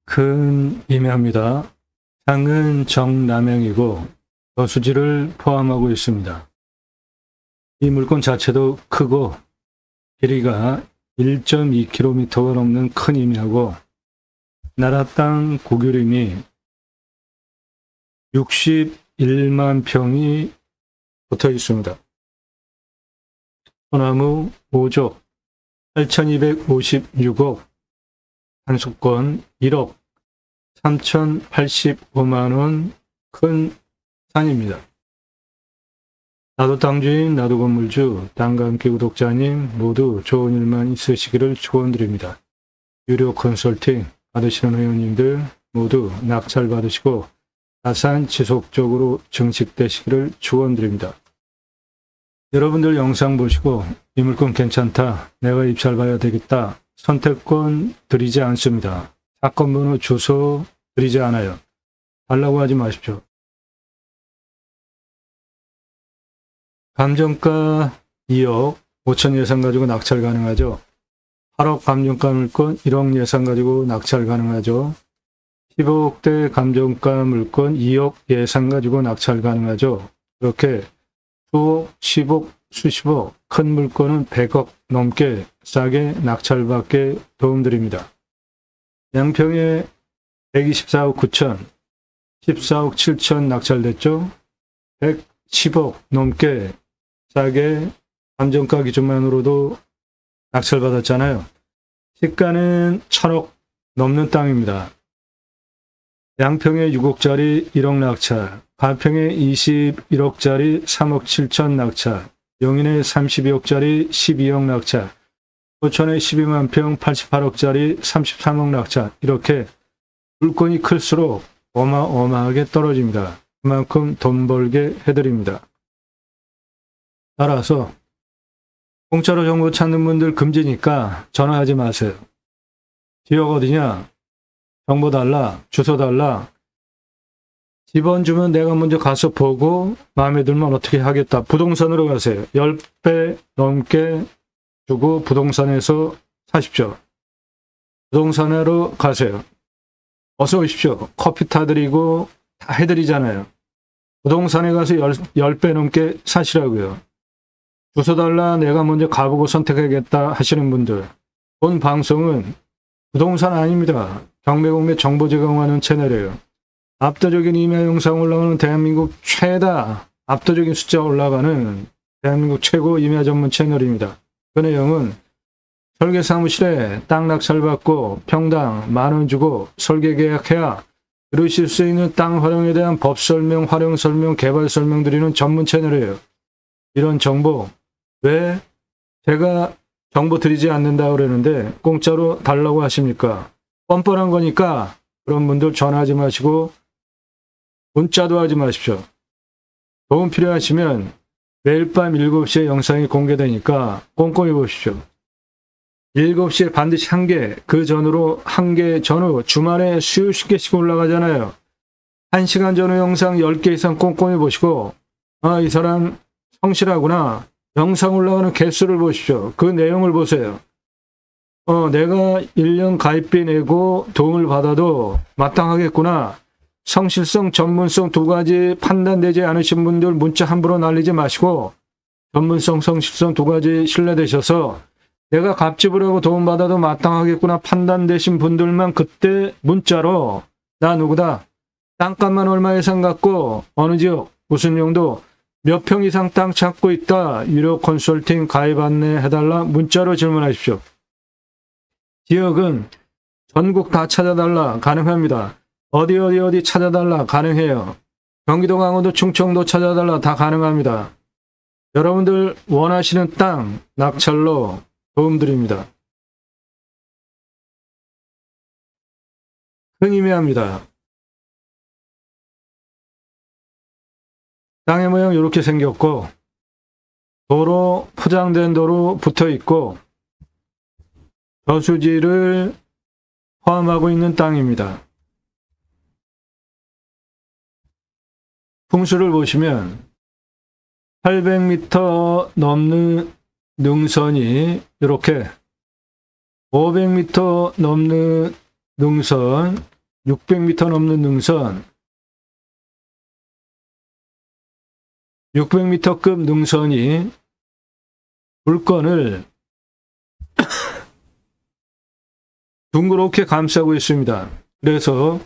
큰 임야입니다. 장은 정남향이고 저수지를 포함하고 있습니다. 이 물건 자체도 크고 길이가 1.2km가 넘는 큰 임야고 나라 땅 고유림이 61만 평이 붙어 있습니다. 소나무 5조 8,256억, 한수권 1억 3,085만원 큰 산입니다. 나도 땅주인, 나도 건물주, 땅과 함께 구독자님 모두 좋은 일만 있으시기를 축원드립니다. 유료 컨설팅 받으시는 회원님들 모두 낙찰 받으시고 자산 지속적으로 증식되시기를 축원드립니다. 여러분들 영상 보시고 이 물건 괜찮다, 내가 입찰 봐야 되겠다, 선택권 드리지 않습니다. 사건 번호, 주소 드리지 않아요. 달라고 하지 마십시오. 감정가 2억 5천 예상 가지고 낙찰 가능하죠. 8억 감정가 물건 1억 예상 가지고 낙찰 가능하죠. 15억대 감정가 물건 2억 예상 가지고 낙찰 가능하죠. 이렇게 수억, 10억, 수십억, 큰 물건은 100억 넘게 싸게 낙찰받게 도움드립니다. 양평에 124억 9천, 14억 7천 낙찰됐죠. 110억 넘게 싸게 감정가 기준만으로도 낙찰받았잖아요. 시가는 1,000억 넘는 땅입니다. 양평에 6억짜리 1억 낙찰, 가평에 21억짜리 3억 7천 낙찰, 용인에 32억짜리 12억 낙찰, 포천에 12만 평 88억짜리 33억 낙찰, 이렇게 물건이 클수록 어마어마하게 떨어집니다. 그만큼 돈 벌게 해드립니다. 따라서 공짜로 정보 찾는 분들 금지니까 전화하지 마세요. 지역 어디냐? 정보 달라, 주소 달라. 집원 주면 내가 먼저 가서 보고 마음에 들면 어떻게 하겠다. 부동산으로 가세요. 10배 넘게 주고 부동산에서 사십시오. 부동산으로 가세요. 어서 오십시오. 커피 타드리고 다 해드리잖아요. 부동산에 가서 10배 넘게 사시라고요. 주소 달라, 내가 먼저 가보고 선택하겠다 하시는 분들, 본 방송은 부동산 아닙니다. 경매공매 정보 제공하는 채널이에요. 압도적인 임야 영상 올라가는 대한민국 최다, 압도적인 숫자 올라가는 대한민국 최고 임야 전문 채널입니다. 그 내용은 설계 사무실에 땅 낙찰 받고 평당 10,000원 주고 설계 계약해야 이루실 수 있는 땅 활용에 대한 법 설명, 활용 설명, 개발 설명 드리는 전문 채널이에요. 이런 정보 왜 제가 정보 드리지 않는다 그러는데 공짜로 달라고 하십니까? 뻔뻔한 거니까 그런 분들 전화하지 마시고 문자도 하지 마십시오. 도움 필요하시면 매일 밤 7시에 영상이 공개되니까 꼼꼼히 보십시오. 7시에 반드시 1개, 그 전후로 1개 전후 주말에 수십 개씩 올라가잖아요. 1시간 전후 영상 10개 이상 꼼꼼히 보시고 아, 이 사람 성실하구나. 영상 올라가는 개수를 보십시오. 그 내용을 보세요. 내가 1년 가입비 내고 도움을 받아도 마땅하겠구나. 성실성, 전문성 두 가지 판단되지 않으신 분들 문자 함부로 날리지 마시고 전문성, 성실성 두 가지 신뢰되셔서 내가 값집을 하고 도움받아도 마땅하겠구나 판단되신 분들만 그때 문자로 나 누구다. 땅값만 얼마 예상 갖고 어느 지역 무슨 용도 몇 평 이상 땅 찾고 있다. 유료 컨설팅 가입 안내해달라. 문자로 질문하십시오. 지역은 전국 다 찾아달라. 가능합니다. 어디 찾아달라. 가능해요. 경기도, 강원도, 충청도 찾아달라. 다 가능합니다. 여러분들 원하시는 땅 낙찰로 도움드립니다. 큰 임야입니다. 땅의 모양 이렇게 생겼고 도로, 포장된 도로 붙어 있고 저수지를 포함하고 있는 땅입니다. 풍수를 보시면 800m 넘는 능선이 이렇게 500m 넘는 능선, 600m 넘는 능선, 600m급 능선이 물건을 둥그렇게 감싸고 있습니다. 그래서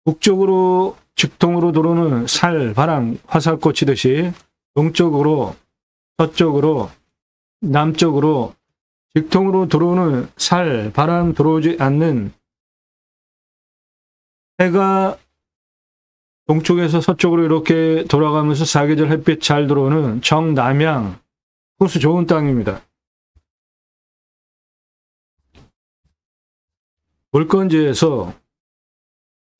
북쪽으로 직통으로 들어오는 살, 바람, 화살 꽂히듯이 동쪽으로, 서쪽으로, 남쪽으로 직통으로 들어오는 살, 바람 들어오지 않는 해가 동쪽에서 서쪽으로 이렇게 돌아가면서 사계절 햇빛 잘 들어오는 정남향, 호수 좋은 땅입니다. 물건지에서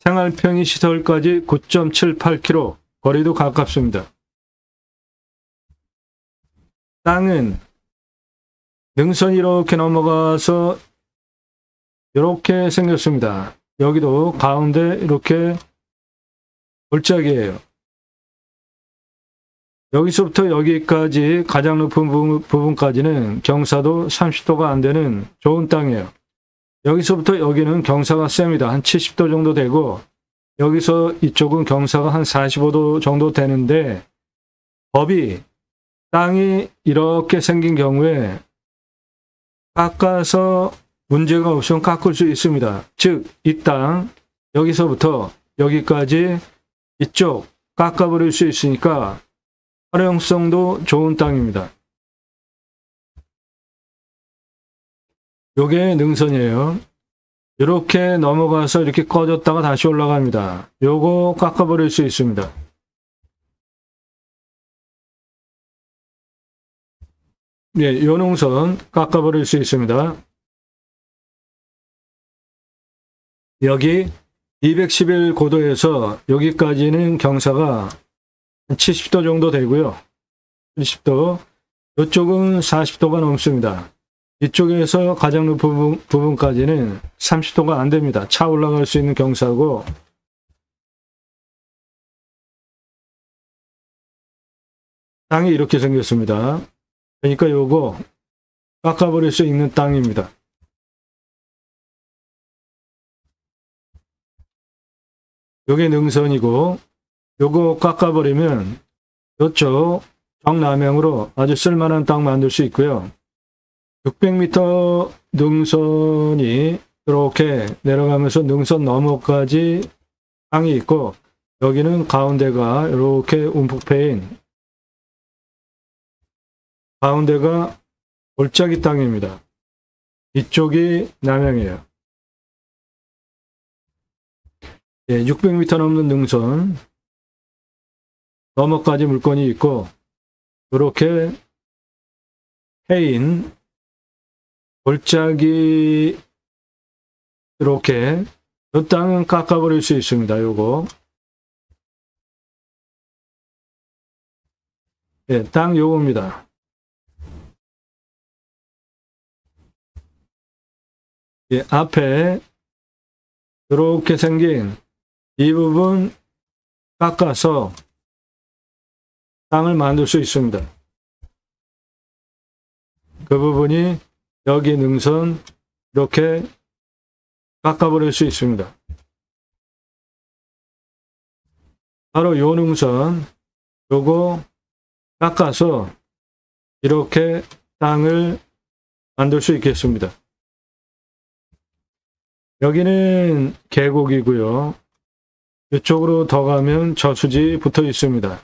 생활평이 시설까지 9.78km, 거리도 가깝습니다. 땅은 능선이 이렇게 넘어가서 이렇게 생겼습니다. 여기도 가운데 이렇게 골짜기예요. 여기서부터 여기까지 가장 높은 부분까지는 경사도 30도가 안 되는 좋은 땅이에요. 여기서부터 여기는 경사가 셉니다. 한 70도 정도 되고 여기서 이쪽은 경사가 한 45도 정도 되는데 법이 땅이 이렇게 생긴 경우에 깎아서 문제가 없으면 깎을 수 있습니다. 즉, 이 땅 여기서부터 여기까지 이쪽 깎아버릴 수 있으니까 활용성도 좋은 땅입니다. 요게 능선이에요. 이렇게 넘어가서 이렇게 꺼졌다가 다시 올라갑니다. 요거 깎아버릴 수 있습니다. 예, 요 능선 깎아버릴 수 있습니다. 여기 211 고도에서 여기까지는 경사가 70도 정도 되고요. 70도. 이쪽은 40도가 넘습니다. 이쪽에서 가장 높은 부분까지는 30도가 안 됩니다. 차 올라갈 수 있는 경사고, 땅이 이렇게 생겼습니다. 그러니까 요거 깎아버릴 수 있는 땅입니다. 요게 능선이고, 요거 깎아버리면 이쪽 정남향으로 아주 쓸만한 땅 만들 수 있고요. 600m 능선이 이렇게 내려가면서 능선 너머까지 땅이 있고, 여기는 가운데가 이렇게 움푹 패인 가운데가 골짜기 땅입니다. 이쪽이 남향이에요. 예, 600m 넘는 능선 너머까지 물건이 있고, 이렇게 패인 골짜기 이렇게 이 땅은 깎아버릴 수 있습니다. 요거 예, 땅 요겁니다. 예, 앞에 이렇게 생긴 이 부분 깎아서 땅을 만들 수 있습니다. 그 부분이 여기 능선 이렇게 깎아버릴 수 있습니다. 바로 요 능선 요거 깎아서 이렇게 땅을 만들 수 있겠습니다. 여기는 계곡이고요. 이쪽으로 더 가면 저수지 붙어 있습니다.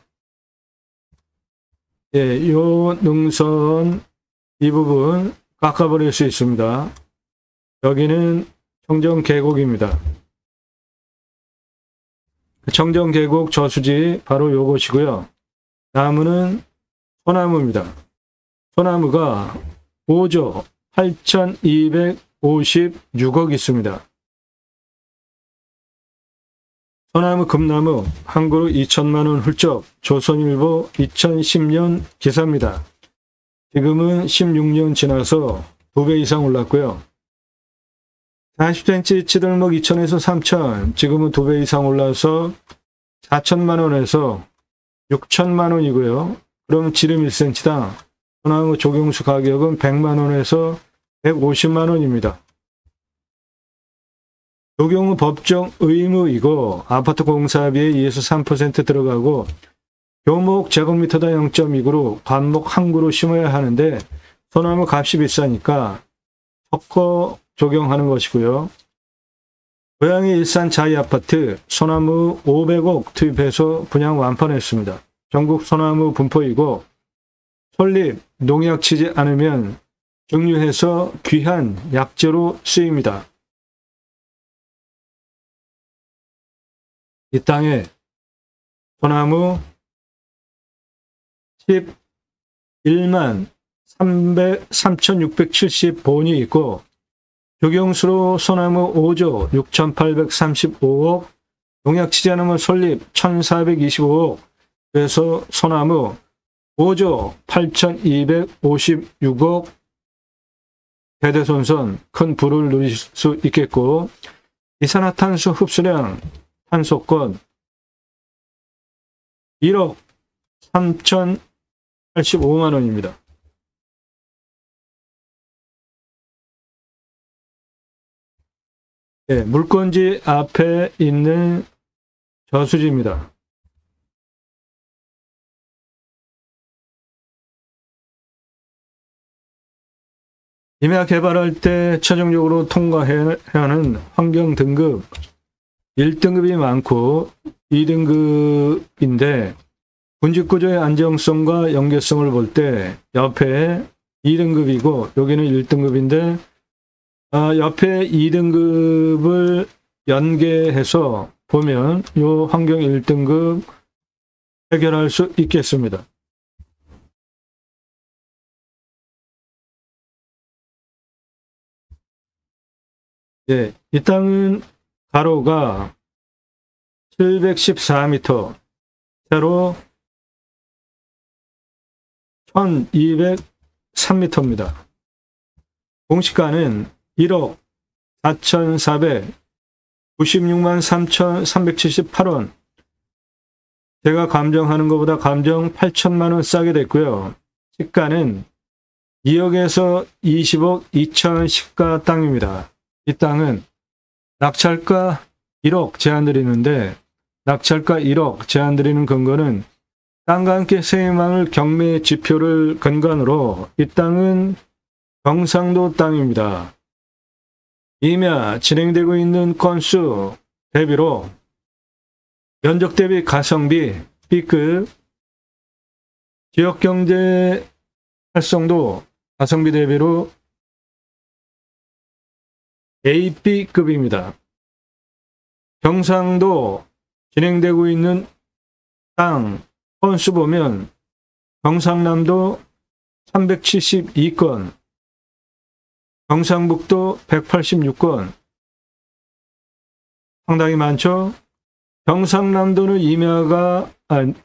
예, 요 능선 이 부분 깎아버릴 수 있습니다. 여기는 청정계곡입니다. 청정계곡 저수지 바로 요것이고요. 나무는 소나무입니다. 소나무가 5조 8,256억 있습니다. 소나무 금나무 한 그루 2천만 원 훌쩍, 조선일보 2010년 기사입니다. 지금은 16년 지나서 2배 이상 올랐고요. 40cm 치들목 2천에서 3천, 지금은 2배 이상 올라서 4천만 원에서 6천만 원이고요. 그럼 지름 1cm당 소나무 조경수 가격은 100만 원에서 150만 원입니다. 적용은 법정 의무이고 아파트 공사비에 2에서 3% 들어가고 교목 제곱미터당 0.2그루 관목 한 그루 심어야 하는데 소나무 값이 비싸니까 섞어 적용하는 것이고요. 고양이 일산 자이 아파트 소나무 500억 투입해서 분양 완판했습니다. 전국 소나무 분포이고 설립 농약 치지 않으면 증류해서 귀한 약재로 쓰입니다. 이 땅에 소나무 11만 3,670본이 있고 적용수로 소나무 5조 6,835억, 농약 치지 않으면 설립 1,425억, 그래서 소나무 5조 8,256억 대대손손 큰 부를 누릴 수 있겠고 이산화탄소 흡수량 탄소권 1억 3,085만 원입니다. 네, 물건지 앞에 있는 저수지입니다. 임야 개발할 때 최종적으로 통과해야 하는 환경 등급 1등급이 많고 2등급인데 군집구조의 안정성과 연계성을 볼 때 옆에 2등급이고 여기는 1등급인데 옆에 2등급을 연계해서 보면 이 환경 1등급 해결할 수 있겠습니다. 예, 이 땅은 가로가 714m, 세로 1203m입니다. 공시가는 1억 4,496만 3,378원. 제가 감정하는 것보다 감정 8천만 원 싸게 됐고요. 시가는 2억에서 20억 2천 시가 땅입니다. 이 땅은 낙찰가 1억 제한드리는데 낙찰가 1억 제한드리는 근거는 땅과 함께 세입망을 경매 지표를 근간으로 이 땅은 경상도 땅입니다. 임야 진행되고 있는 건수 대비로 면적 대비 가성비 B급, 지역경제 활성도 가성비 대비로 A, B급입니다. 경상도 진행되고 있는 땅 건수 보면 경상남도 372건, 경상북도 186건, 상당히 많죠? 경상남도는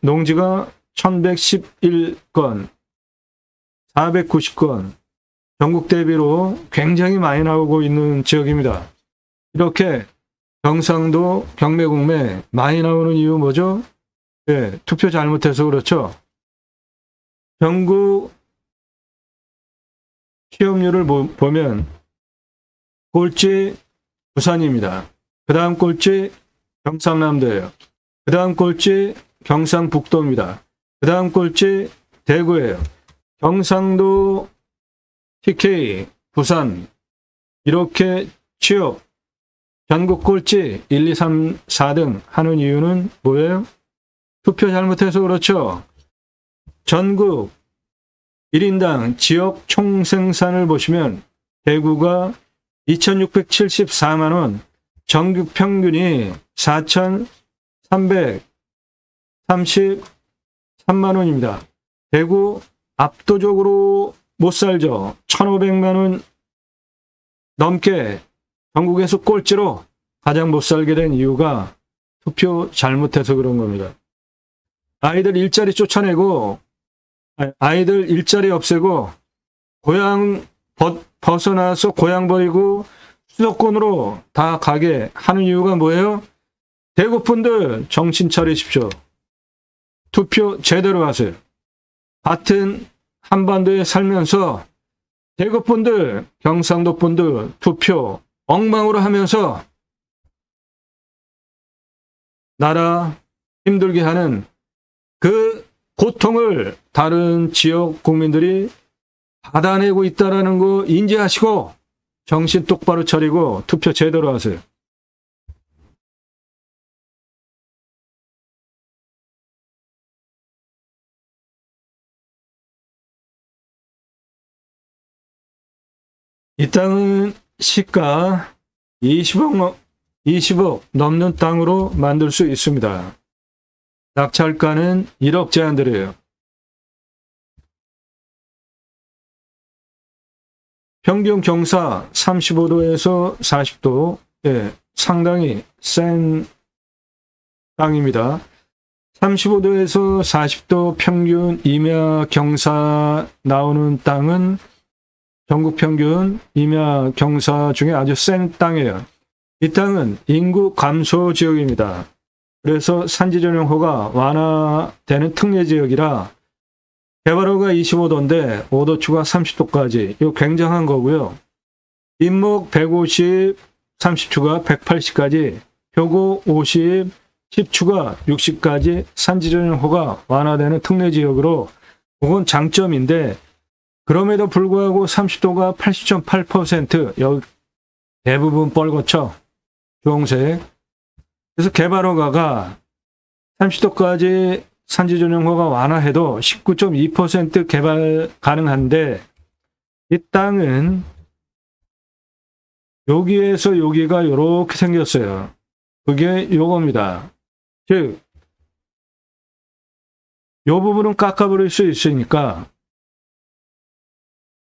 농지가 1111건, 490건, 전국 대비로 굉장히 많이 나오고 있는 지역입니다. 이렇게 경상도 경매공매 많이 나오는 이유 뭐죠? 네, 투표 잘못해서 그렇죠. 전국 취업률을 보면 꼴찌 부산입니다. 그 다음 꼴찌 경상남도예요. 그 다음 꼴찌 경상북도입니다. 그 다음 꼴찌 대구예요. 경상도, TK, 부산 이렇게 취업 전국 꼴찌 1, 2, 3, 4등 하는 이유는 뭐예요? 투표 잘못해서 그렇죠. 전국 1인당 지역 총생산을 보시면 대구가 2,674만원, 전국 평균이 4,333만원입니다. 대구 압도적으로 못 살죠. 1,500만원 넘게 전국에서 꼴찌로 가장 못 살게 된 이유가 투표 잘못해서 그런 겁니다. 아이들 일자리 쫓아내고 아이들 일자리 없애고 고향 벗어나서 고향 버리고 수도권으로 다 가게 하는 이유가 뭐예요? 대구분들 정신 차리십시오. 투표 제대로 하세요. 같은 한반도에 살면서 대구분들, 경상도분들 투표 엉망으로 하면서 나라 힘들게 하는 그 고통을 다른 지역 국민들이 받아내고 있다는 거 인지하시고 정신 똑바로 차리고 투표 제대로 하세요. 이 땅은 시가 20억 넘는 땅으로 만들 수 있습니다. 낙찰가는 1억 제한드려요. 평균 경사 35도에서 40도, 예, 상당히 센 땅입니다. 35도에서 40도 평균 임야 경사 나오는 땅은 전국 평균 임야 경사 중에 아주 센 땅이에요. 이 땅은 인구 감소 지역입니다. 그래서 산지 전용호가 완화되는 특례 지역이라 개발호가 25도인데 5도 추가 30도까지 이거 굉장한 거고요. 인목 150, 30 추가 180까지, 표고 50, 10 추가 60까지 산지 전용호가 완화되는 특례 지역으로 그건 장점인데 그럼에도 불구하고 30도가 80.8% 여기 대부분 뻘겋죠. 주홍색. 그래서 개발허가가 30도까지 산지 전용호가 완화해도 19.2% 개발 가능한데 이 땅은 여기에서 여기가 이렇게 생겼어요. 그게 요겁니다. 즉, 요 부분은 깎아버릴 수 있으니까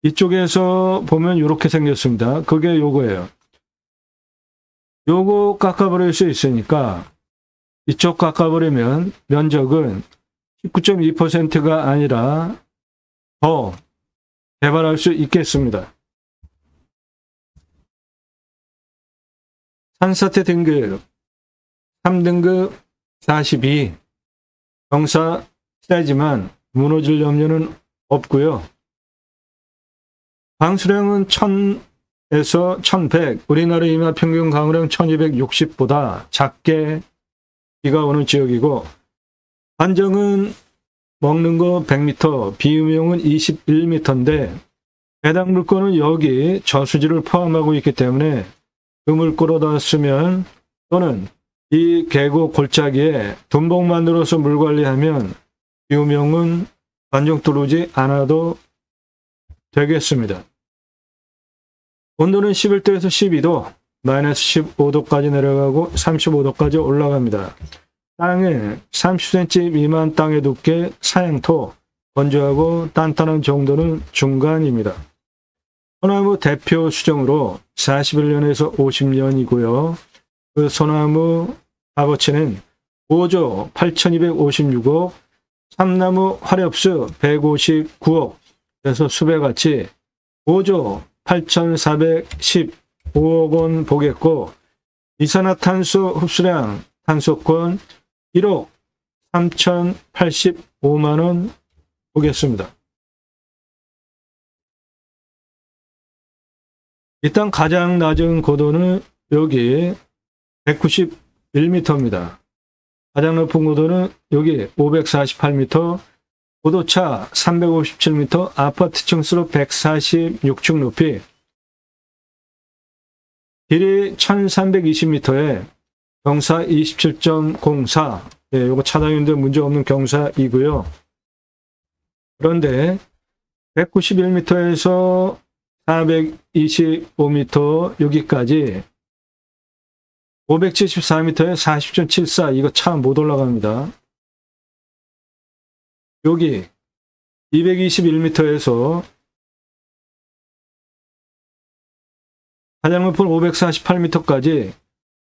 이쪽에서 보면 이렇게 생겼습니다. 그게 요거예요. 요거 깎아버릴 수 있으니까 이쪽 깎아버리면 면적은 19.2%가 아니라 더 개발할 수 있겠습니다. 산사태 등급 3등급 42 경사 세지만 무너질 염려는 없고요. 강수량은 1000에서 1100, 우리나라 임야 평균 강우량 1260보다 작게 비가 오는 지역이고 한정은 먹는 거 100m, 비음용은 21m인데 해당 물건은 여기 저수지를 포함하고 있기 때문에 그 물꼬로 닿았으면 또는 이 계곡 골짜기에 둔봉 만들어서 물 관리하면 비음용은 완전 뚫지 않아도 되겠습니다. 온도는 11도에서 12도, 마이너스 15도까지 내려가고 35도까지 올라갑니다. 땅에 30cm 미만 땅의 두께, 사양토, 건조하고 단단한 정도는 중간입니다. 소나무 대표 수정으로 41년에서 50년이고요. 그 소나무 값어치는 5조 8256억, 참나무 화렵수 159억, 그래서 수배가치 5조 8,415억 원 보겠고, 이산화탄소 흡수량 탄소권 1억 3,085만 원 보겠습니다. 일단 가장 낮은 고도는 여기 191m입니다. 가장 높은 고도는 여기 548m, 고도차 357m, 아파트 층수로 146층 높이, 길이 1320m에 경사 27.04, 예, 요거 차량인데 문제없는 경사이고요. 그런데 191m에서 425m 여기까지 574m에 40.74, 이거 차 못 올라갑니다. 여기 221m에서 가장 높은 548m까지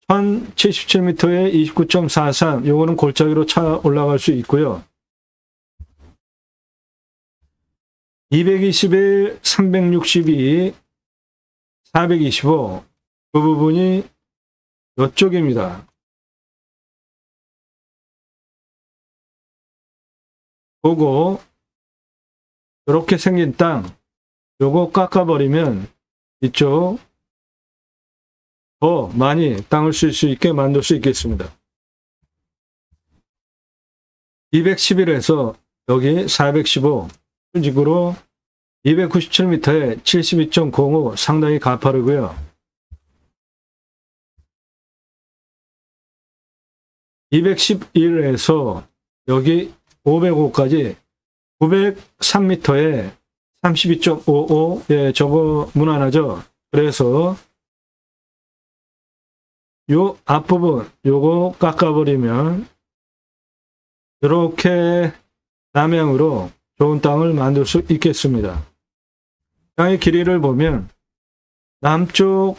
1077m에 29.43, 요거는 골짜기로 차 올라갈 수 있고요. 221, 362, 425, 그 부분이 이쪽입니다. 보고 이렇게 생긴 땅, 요거 깎아버리면 이쪽 더 많이 땅을 쓸 수 있게 만들 수 있겠습니다. 211에서 여기 415 수직으로 297m에 72.05 상당히 가파르고요. 211에서 여기 505까지 903m에 32.55, 예, 저거 무난하죠. 그래서 요 앞부분 요거 깎아버리면 이렇게 남향으로 좋은 땅을 만들 수 있겠습니다. 땅의 길이를 보면 남쪽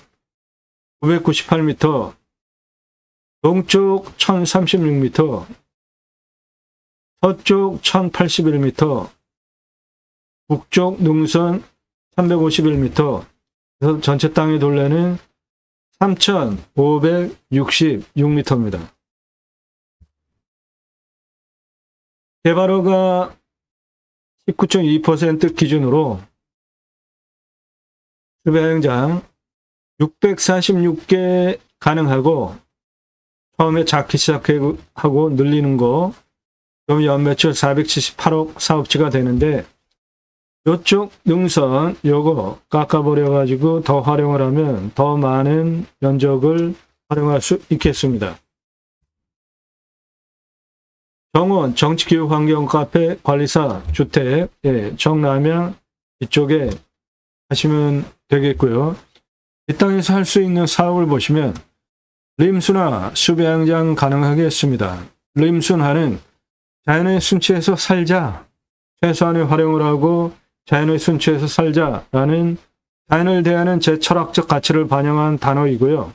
998m, 동쪽 1036m, 서쪽 1081m, 북쪽 능선 351m, 그래서 전체 땅의 둘레는 3566m입니다. 개발허가 19.2% 기준으로 수배행장 646개 가능하고, 처음에 작기 시작하고 늘리는 거, 그럼 연매출 478억 사업지가 되는데, 이쪽 능선 요거 깎아버려가지고 더 활용을 하면 더 많은 면적을 활용할 수 있겠습니다. 정원, 정치교육환경카페관리사 주택, 예, 정남향 이쪽에 하시면 되겠고요. 이 땅에서 할 수 있는 사업을 보시면 림순화, 수배양장 가능하겠습니다. 림순화는 자연의 순치에서 살자, 최소한의 활용을 하고 자연의 순치에서 살자라는 자연을 대하는 제 철학적 가치를 반영한 단어이고요.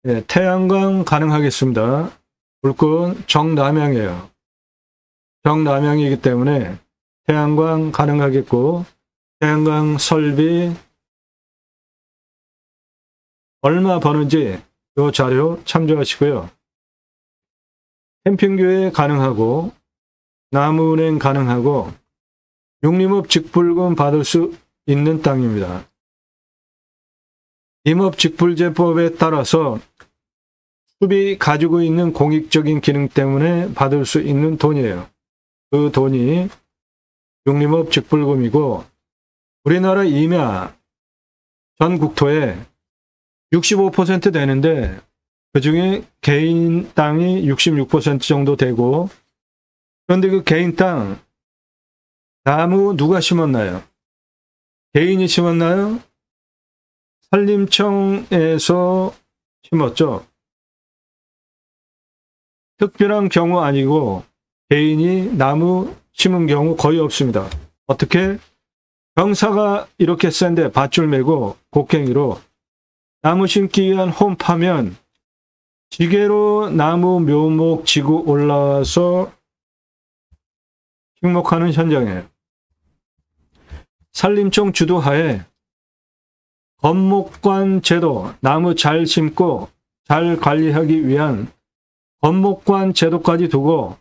네, 태양광 가능하겠습니다. 물건 정남향이에요. 정남향이기 때문에 태양광 가능하겠고, 태양광 설비 얼마 버는지 이 자료 참조하시고요. 캠핑교회 가능하고, 나무은행 가능하고, 육림업 직불금 받을 수 있는 땅입니다. 임업직불제법에 따라서 숲이 가지고 있는 공익적인 기능 때문에 받을 수 있는 돈이에요. 그 돈이 육림업 직불금이고, 우리나라 임야 전 국토에 65% 되는데 그 중에 개인 땅이 66% 정도 되고, 그런데 그 개인 땅 나무 누가 심었나요? 개인이 심었나요? 산림청에서 심었죠. 특별한 경우 아니고 개인이 나무 심은 경우 거의 없습니다. 어떻게? 경사가 이렇게 센데 밧줄 메고 곡괭이로 나무 심기 위한 홈 파면 지게로 나무 묘목 지고 올라와서 식목하는 현장이에요. 산림청 주도하에 건목관 제도, 나무 잘 심고 잘 관리하기 위한 건목관 제도까지 두고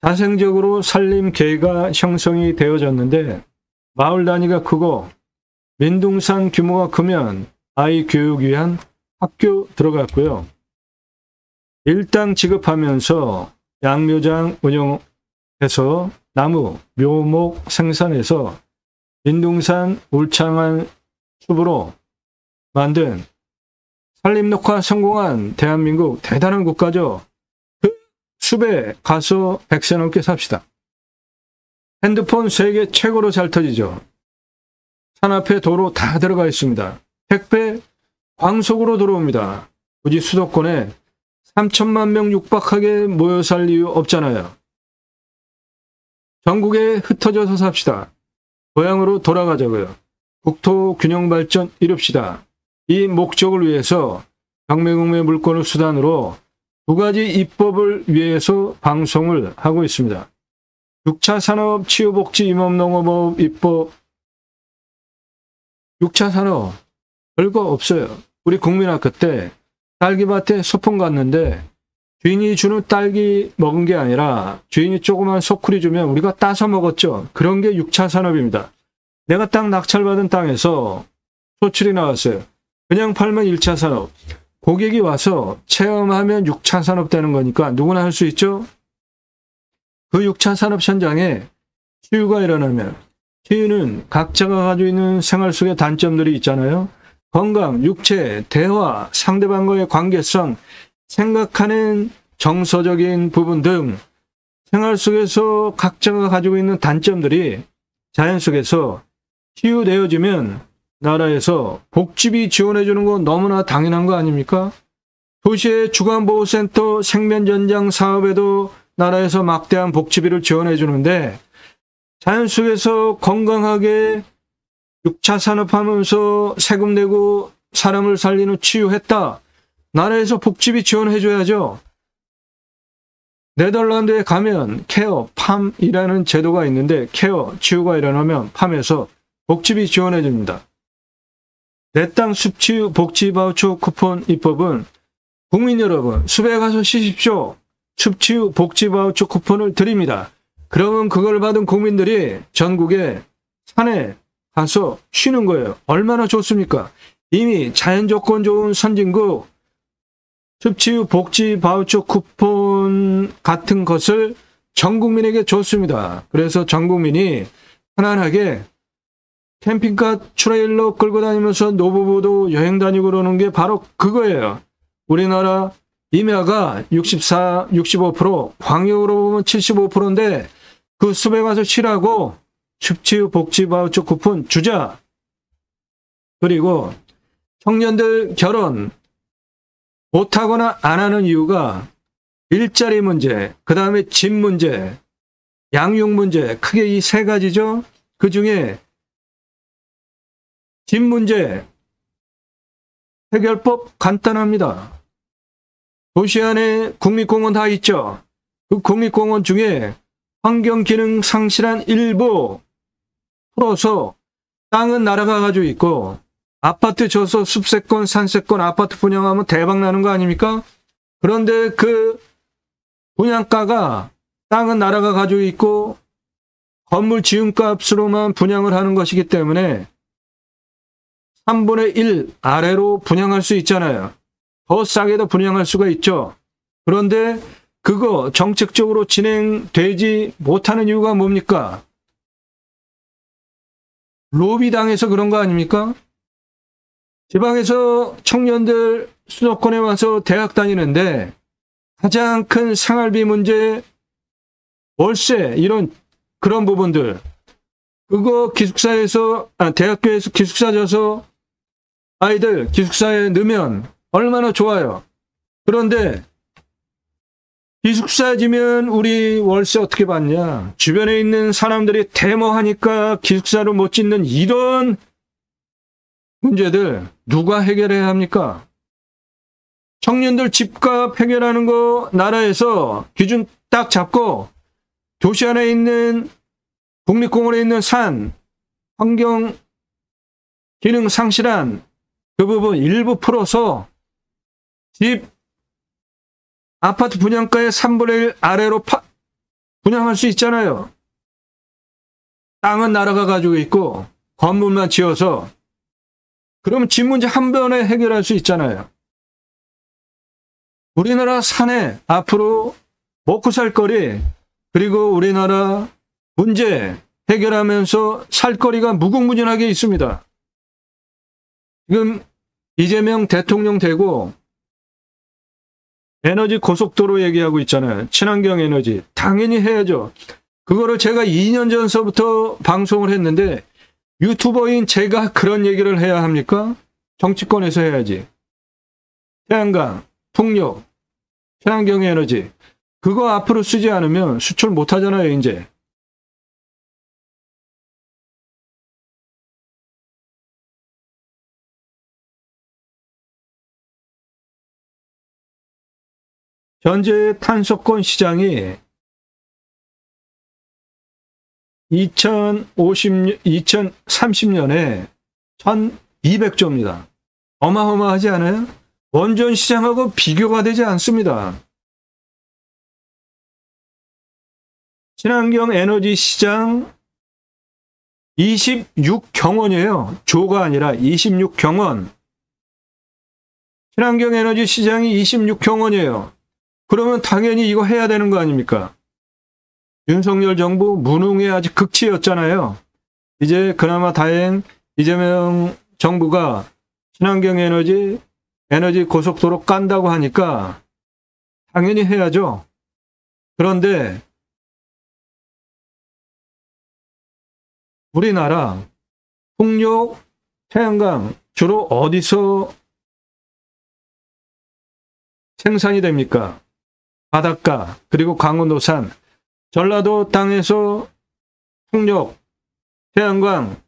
자생적으로 산림계가 형성이 되어졌는데, 마을 단위가 크고 민둥산 규모가 크면 아이 교육 위한 학교 들어갔고요. 일당 지급하면서 양묘장 운영해서 나무, 묘목 생산해서 민둥산 울창한 숲으로 만든 산림녹화 성공한 대한민국 대단한 국가죠. 그 숲에 가서 100세 넘게 삽시다. 핸드폰 세계 최고로 잘 터지죠. 산 앞에 도로 다 들어가 있습니다. 택배 광속으로 들어옵니다. 굳이 수도권에 3천만 명 육박하게 모여 살 이유 없잖아요. 전국에 흩어져서 삽시다. 고향으로 돌아가자고요. 국토 균형 발전 이룹시다. 이 목적을 위해서 경매공매 물권을 수단으로 두 가지 입법을 위해서 방송을 하고 있습니다. 6차 산업 치유복지 임업농업업 입법. 6차 산업 별거 없어요. 우리 국민학교 때 딸기밭에 소풍 갔는데 주인이 주는 딸기 먹은 게 아니라 주인이 조그만 소쿠리 주면 우리가 따서 먹었죠. 그런 게 6차 산업입니다. 내가 땅 낙찰받은 땅에서 소출이 나왔어요. 그냥 팔면 1차 산업. 고객이 와서 체험하면 6차 산업 되는 거니까 누구나 할 수 있죠? 그 6차 산업 현장에 치유가 일어나면, 치유는 각자가 가지고 있는 생활 속의 단점들이 있잖아요. 건강, 육체, 대화, 상대방과의 관계성, 생각하는 정서적인 부분 등 생활 속에서 각자가 가지고 있는 단점들이 자연 속에서 치유되어지면 나라에서 복지비 지원해주는 건 너무나 당연한 거 아닙니까? 도시의 주간보호센터 생면전장 사업에도 나라에서 막대한 복지비를 지원해주는데, 자연 속에서 건강하게 6차 산업하면서 세금 내고 사람을 살리는 치유했다. 나라에서 복지비 지원해줘야죠. 네덜란드에 가면 케어, 팜이라는 제도가 있는데, 케어, 치유가 일어나면 팜에서 복지비 지원해줍니다. 내 땅 숲치유 복지 바우처 쿠폰 입법은 국민 여러분, 숲에 가서 쉬십시오. 숲치유 복지 바우처 쿠폰을 드립니다. 그러면 그걸 받은 국민들이 전국에 산에 가서 쉬는 거예요. 얼마나 좋습니까? 이미 자연조건 좋은 선진국 숲치유 복지 바우처 쿠폰 같은 것을 전 국민에게 줬습니다. 그래서 전 국민이 편안하게 캠핑카 트레일러 끌고 다니면서 노부부도 여행 다니고 그러는 게 바로 그거예요. 우리나라 임야가 65%, 광역으로 보면 75%인데 그 숲에 가서 쉬라고 숲치유 복지 바우처 쿠폰 주자. 그리고 청년들 결혼 못하거나 안 하는 이유가 일자리 문제, 그 다음에 집 문제, 양육 문제, 크게 이 세 가지죠. 그 중에 집 문제 해결법 간단합니다. 도시 안에 국립공원 다 있죠. 그 국립공원 중에 환경기능 상실한 일부 풀어서 땅은 나라가 가지고 있고, 아파트 져서 숲세권, 산세권 아파트 분양하면 대박 나는 거 아닙니까? 그런데 그 분양가가 땅은 나라가 가지고 있고 건물 지음값으로만 분양을 하는 것이기 때문에 3분의 1 아래로 분양할 수 있잖아요. 더 싸게도 분양할 수가 있죠. 그런데 그거 정책적으로 진행되지 못하는 이유가 뭡니까? 로비당해서 그런 거 아닙니까? 지방에서 청년들 수도권에 와서 대학 다니는데 가장 큰 생활비 문제, 월세, 그런 부분들, 그거 기숙사에서, 대학교에서 기숙사 져서 아이들 기숙사에 넣으면 얼마나 좋아요. 그런데 기숙사 지면 우리 월세 어떻게 받냐? 주변에 있는 사람들이 데모하니까 기숙사를 못 짓는 이런 문제들 누가 해결해야 합니까? 청년들 집값 해결하는 거 나라에서 기준 딱 잡고 도시 안에 있는 국립공원에 있는 산, 환경 기능 상실한 그 부분 일부 풀어서 집, 아파트 분양가의 3분의 1 아래로 분양할 수 있잖아요. 땅은 나라가 가지고 있고 건물만 지어서, 그러면 집 문제 한 번에 해결할 수 있잖아요. 우리나라 산에 앞으로 먹고 살 거리, 그리고 우리나라 문제 해결하면서 살 거리가 무궁무진하게 있습니다. 지금 이재명 대통령 되고 에너지 고속도로 얘기하고 있잖아요. 친환경 에너지. 당연히 해야죠. 그거를 제가 2년 전서부터 방송을 했는데 유튜버인 제가 그런 얘기를 해야 합니까? 정치권에서 해야지. 태양광, 풍력, 친환경 에너지. 그거 앞으로 쓰지 않으면 수출 못 하잖아요, 이제. 현재 탄소권 시장이 2030년에 1200조입니다. 어마어마하지 않아요? 원전 시장하고 비교가 되지 않습니다. 친환경 에너지 시장 26경원이에요. 조가 아니라 26경원. 친환경 에너지 시장이 26경원이에요. 그러면 당연히 이거 해야 되는 거 아닙니까? 윤석열 정부 무능의 아직 극치였잖아요. 이제 그나마 다행 이재명 정부가 친환경 에너지 고속도로 깐다고 하니까 당연히 해야죠. 그런데 우리나라 풍력, 태양광 주로 어디서 생산이 됩니까? 바닷가, 그리고 강원도산, 전라도 땅에서 풍력, 태양광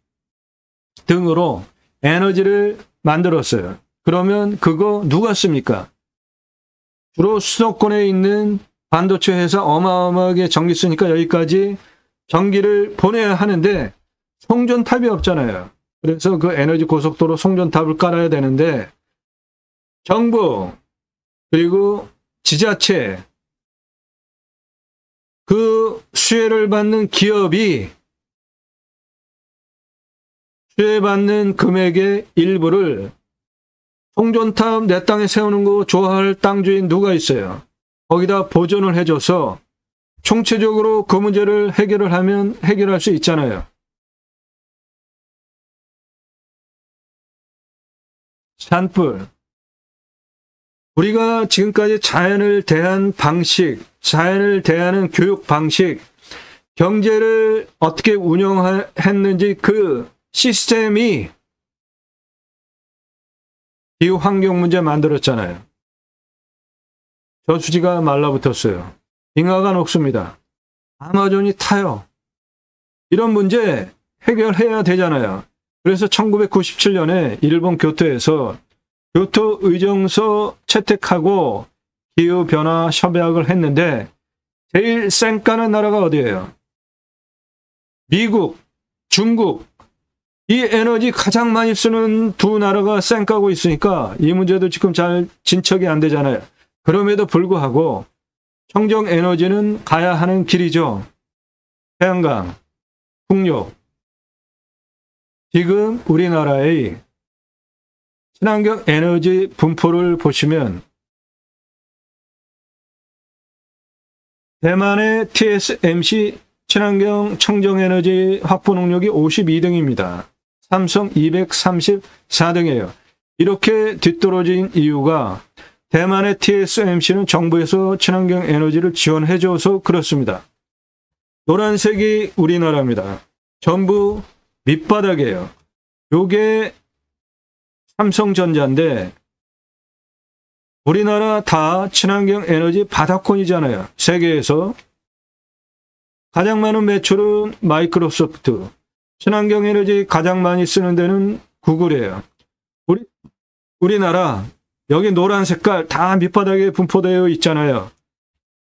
등으로 에너지를 만들었어요. 그러면 그거 누가 씁니까? 주로 수도권에 있는 반도체 회사 어마어마하게 전기 쓰니까 여기까지 전기를 보내야 하는데 송전탑이 없잖아요. 그래서 그 에너지 고속도로 송전탑을 깔아야 되는데 정부 그리고 지자체 그 수혜를 받는 기업이 수혜받는 금액의 일부를 송전탑 내 땅에 세우는 거 좋아할 땅 주인 누가 있어요? 거기다 보존을 해줘서 총체적으로 그 문제를 해결을 하면 해결할 수 있잖아요. 산불. 우리가 지금까지 자연을 대한 방식, 자연을 대하는 교육 방식, 경제를 어떻게 운영했는지 그 시스템이 기후 환경 문제 만들었잖아요. 저수지가 말라붙었어요. 빙하가 녹습니다. 아마존이 타요. 이런 문제 해결해야 되잖아요. 그래서 1997년에 일본 교토에서 교토 의정서 채택하고 기후변화 협약을 했는데 제일 쌩까는 나라가 어디예요? 미국, 중국. 이 에너지 가장 많이 쓰는 두 나라가 쌩까고 있으니까 이 문제도 지금 잘 진척이 안 되잖아요. 그럼에도 불구하고 청정 에너지는 가야 하는 길이죠. 태양광, 풍력. 지금 우리나라의 친환경 에너지 분포를 보시면 대만의 TSMC 친환경 청정에너지 확보 능력이 52등입니다. 삼성 234등이에요. 이렇게 뒤떨어진 이유가 대만의 TSMC는 정부에서 친환경 에너지를 지원해줘서 그렇습니다. 노란색이 우리나라입니다. 전부 밑바닥이에요. 요게 삼성전자인데 우리나라 다 친환경 에너지 바닥권이잖아요. 세계에서 가장 많은 매출은 마이크로소프트, 친환경 에너지 가장 많이 쓰는 데는 구글이에요. 우리나라 여기 노란 색깔 다 밑바닥에 분포되어 있잖아요.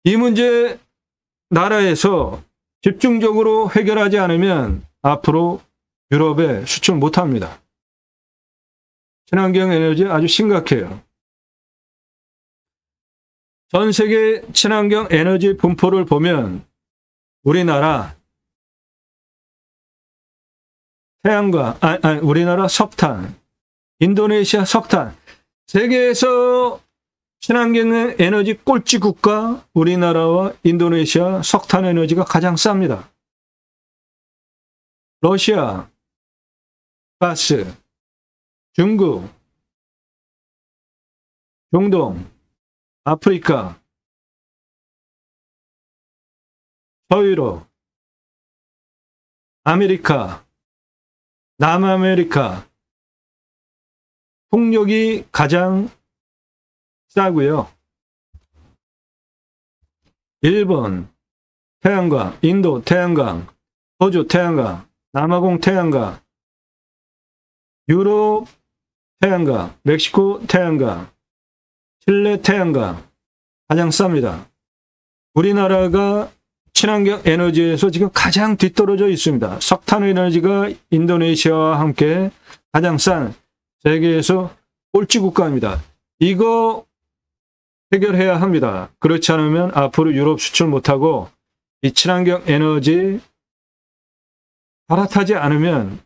이 문제 나라에서 집중적으로 해결하지 않으면 앞으로 유럽에 수출 못합니다. 친환경 에너지 아주 심각해요. 전 세계 친환경 에너지 분포를 보면 우리나라 태양광, 우리나라 석탄, 인도네시아 석탄, 세계에서 친환경 에너지 꼴찌 국가 우리나라와 인도네시아 석탄 에너지가 가장 쌉니다. 러시아, 가스, 중국, 중동, 아프리카, 서유럽, 아메리카, 남아메리카, 풍력이 가장 싸고요. 일본, 태양광, 인도 태양광, 호주 태양광, 남아공 태양광, 유럽 태양광, 멕시코 태양광, 칠레 태양광 가장 쌉니다. 우리나라가 친환경 에너지에서 지금 가장 뒤떨어져 있습니다. 석탄 에너지가 인도네시아와 함께 가장 싼 세계에서 꼴찌 국가입니다. 이거 해결해야 합니다. 그렇지 않으면 앞으로 유럽 수출 못하고 이 친환경 에너지 갈아타지 않으면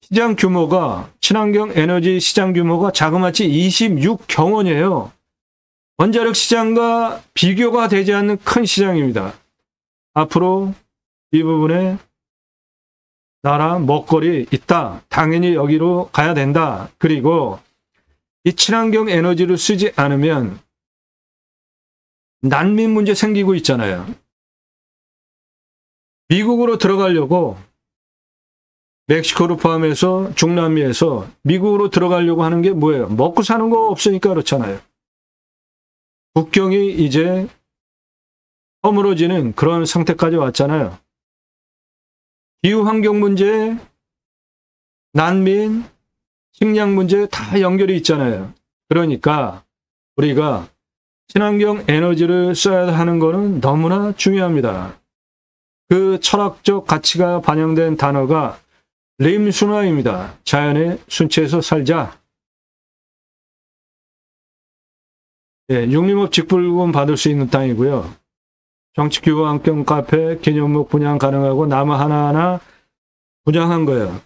시장 규모가, 친환경 에너지 시장 규모가 자그마치 26경원이에요. 원자력 시장과 비교가 되지 않는 큰 시장입니다. 앞으로 이 부분에 나라 먹거리 있다. 당연히 여기로 가야 된다. 그리고 이 친환경 에너지를 쓰지 않으면 난민 문제 생기고 있잖아요. 미국으로 들어가려고, 멕시코를 포함해서 중남미에서 미국으로 들어가려고 하는 게 뭐예요? 먹고 사는 거 없으니까 그렇잖아요. 국경이 이제 허물어지는 그런 상태까지 왔잖아요. 기후환경 문제, 난민, 식량 문제 다 연결이 있잖아요. 그러니까 우리가 친환경 에너지를 써야 하는 것은 너무나 중요합니다. 그 철학적 가치가 반영된 단어가 림순화입니다. 자연의 순치에서 살자. 예, 육림업 직불금 받을 수 있는 땅이고요. 정치규범환경 카페, 기념목 분양 가능하고 나무 하나하나 분양한 거예요.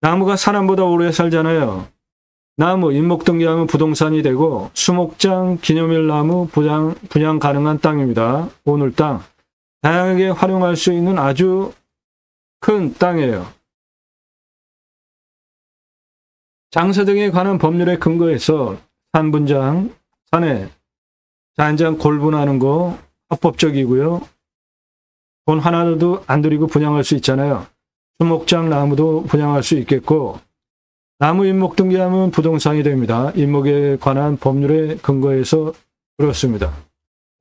나무가 사람보다 오래 살잖아요. 나무 인목 등기하면 부동산이 되고 수목장, 기념일 나무 분양 가능한 땅입니다. 오늘 땅. 다양하게 활용할 수 있는 아주 큰 땅이에요. 장사 등에 관한 법률에 근거해서 산분장, 산에 잔장 골분하는 거 합법적이고요. 돈 하나도 안 들이고 분양할 수 있잖아요. 수목장 나무도 분양할 수 있겠고, 나무 인목 등기하면 부동산이 됩니다. 인목에 관한 법률에 근거해서 그렇습니다.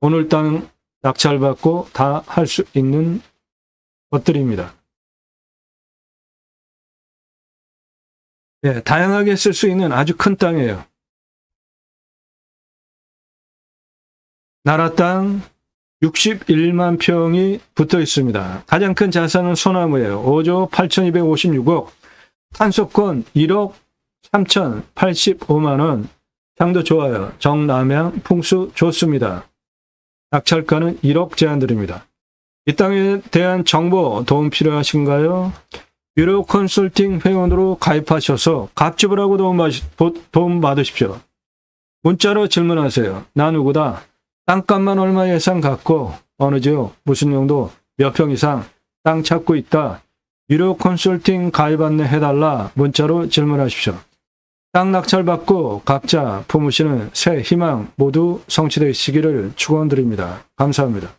오늘 땅 낙찰받고 다 할 수 있는 것들입니다. 네, 다양하게 쓸 수 있는 아주 큰 땅이에요. 나라 땅 61만 평이 붙어 있습니다. 가장 큰 자산은 소나무예요. 5조 8,256억, 탄소권 1억 3,085만 원, 향도 좋아요. 정남향 풍수 좋습니다. 낙찰가는 1억 제한드립니다. 이 땅에 대한 정보 도움 필요하신가요? 유료 컨설팅 회원으로 가입하셔서 값집을 하고 도움 받으십시오. 문자로 질문하세요. 나 누구다. 땅값만 얼마 예상 갖고 어느 지역 무슨 용도 몇 평 이상 땅 찾고 있다. 유료 컨설팅 가입 안내 해달라. 문자로 질문하십시오. 땅 낙찰받고 각자 품으시는 새 희망 모두 성취되시기를 축원드립니다. 감사합니다.